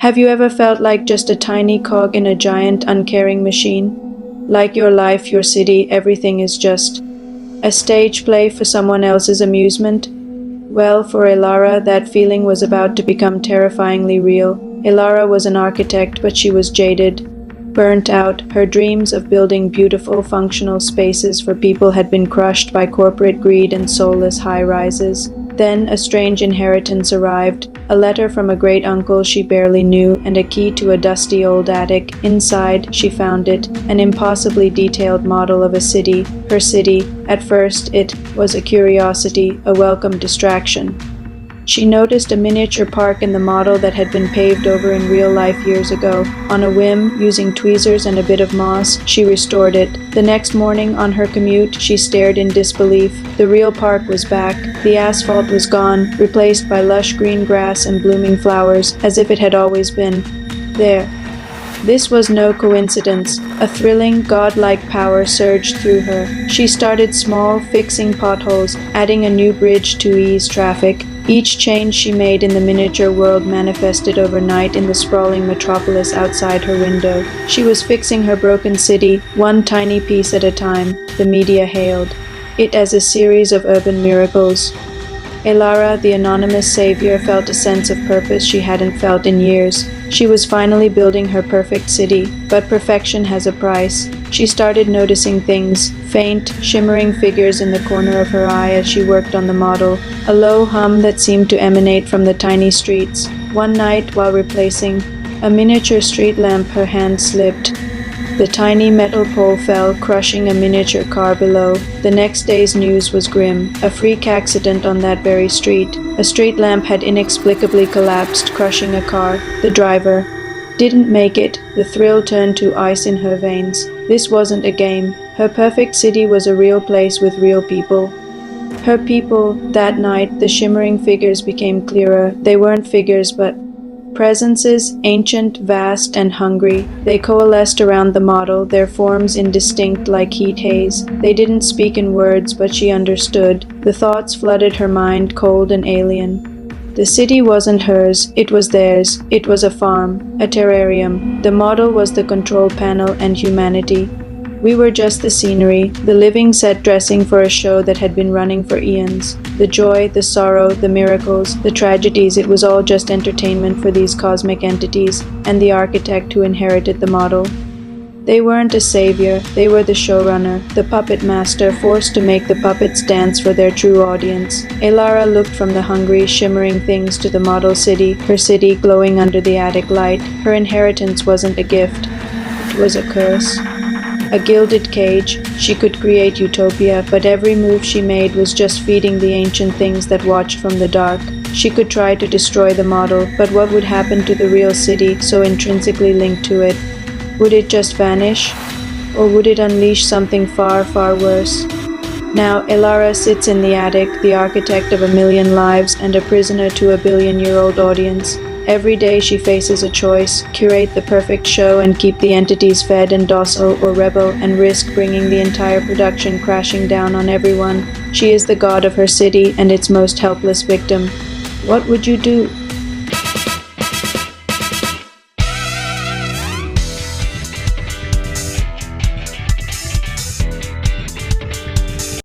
Have you ever felt like just a tiny cog in a giant, uncaring machine? Like your life, your city, everything is just a stage play for someone else's amusement? Well, for Elara, that feeling was about to become terrifyingly real. Elara was an architect, but she was jaded, burnt out. Her dreams of building beautiful, functional spaces for people had been crushed by corporate greed and soulless high-rises. Then a strange inheritance arrived, a letter from a great uncle she barely knew, and a key to a dusty old attic. Inside, she found it, an impossibly detailed model of a city, her city. At first, it was a curiosity, a welcome distraction. She noticed a miniature park in the model that had been paved over in real life years ago. On a whim, using tweezers and a bit of moss, she restored it. The next morning, on her commute, she stared in disbelief. The real park was back. The asphalt was gone, replaced by lush green grass and blooming flowers, as if it had always been there. This was no coincidence. A thrilling, godlike power surged through her. She started small, fixing potholes, adding a new bridge to ease traffic. Each change she made in the miniature world manifested overnight in the sprawling metropolis outside her window. She was fixing her broken city, one tiny piece at a time. The media hailed it as a series of urban miracles. Elara, the anonymous savior, felt a sense of purpose she hadn't felt in years. She was finally building her perfect city, but perfection has a price. She started noticing things, faint, shimmering figures in the corner of her eye as she worked on the model, a low hum that seemed to emanate from the tiny streets. One night, while replacing a miniature street lamp, her hand slipped. The tiny metal pole fell, crushing a miniature car below. The next day's news was grim. A freak accident on that very street. A street lamp had inexplicably collapsed, crushing a car. The driver didn't make it. The thrill turned to ice in her veins. This wasn't a game. Her perfect city was a real place with real people. Her people. That night, the shimmering figures became clearer. They weren't figures, but presences, ancient, vast, and hungry. They coalesced around the model, their forms indistinct like heat haze. They didn't speak in words, but she understood. The thoughts flooded her mind, cold and alien. The city wasn't hers, it was theirs. It was a farm, a terrarium. The model was the control panel and humanity. We were just the scenery, the living set dressing for a show that had been running for eons. The joy, the sorrow, the miracles, the tragedies, it was all just entertainment for these cosmic entities and the architect who inherited the model. They weren't a savior, they were the showrunner, the puppet master forced to make the puppets dance for their true audience. Elara looked from the hungry, shimmering things to the model city, her city glowing under the attic light. Her inheritance wasn't a gift, it was a curse. A gilded cage. She could create utopia, but every move she made was just feeding the ancient things that watched from the dark. She could try to destroy the model, but what would happen to the real city, so intrinsically linked to it? Would it just vanish? Or would it unleash something far, far worse? Now, Elara sits in the attic, the architect of a million lives and a prisoner to a billion-year-old audience. Every day she faces a choice: curate the perfect show and keep the entities fed and docile, or rebel and risk bringing the entire production crashing down on everyone. She is the god of her city and its most helpless victim. What would you do?